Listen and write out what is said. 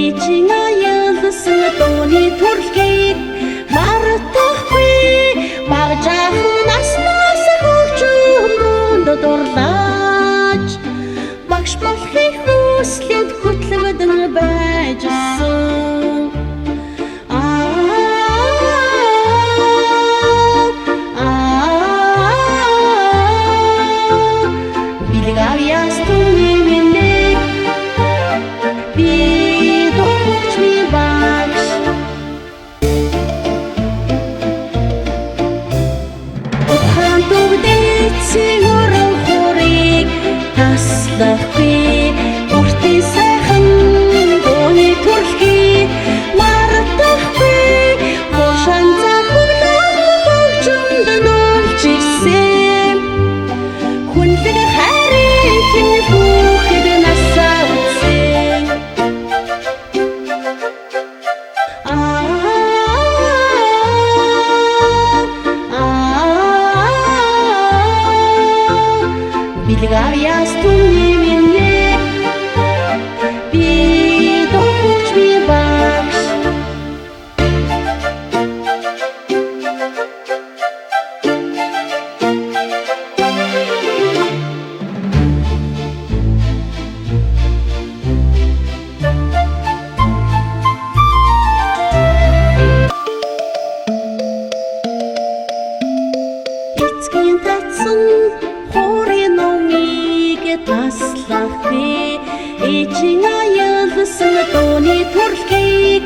ээжийн аялсан дууны төрөлхийг мартахгүй багжаахан наснаас хөгжмөнд дурлаач багш болохыг хүслэнд хөтлөгдөн байжсэн Bilgavias tuimine bidoch mi bags Okhantug detsingorong khorig taslahpi orti сайхан дууны төрөлхий мартахгүй хошан захвлах хөгжмөнд нуулж ирсэн хүнлэг харин хүүхэд насаа үтсэн Bilgavias tuimine bidoch mi bags Эцгийн татсан хорийн номыг таслах би ээжийн аялсан дууны төрөлхийг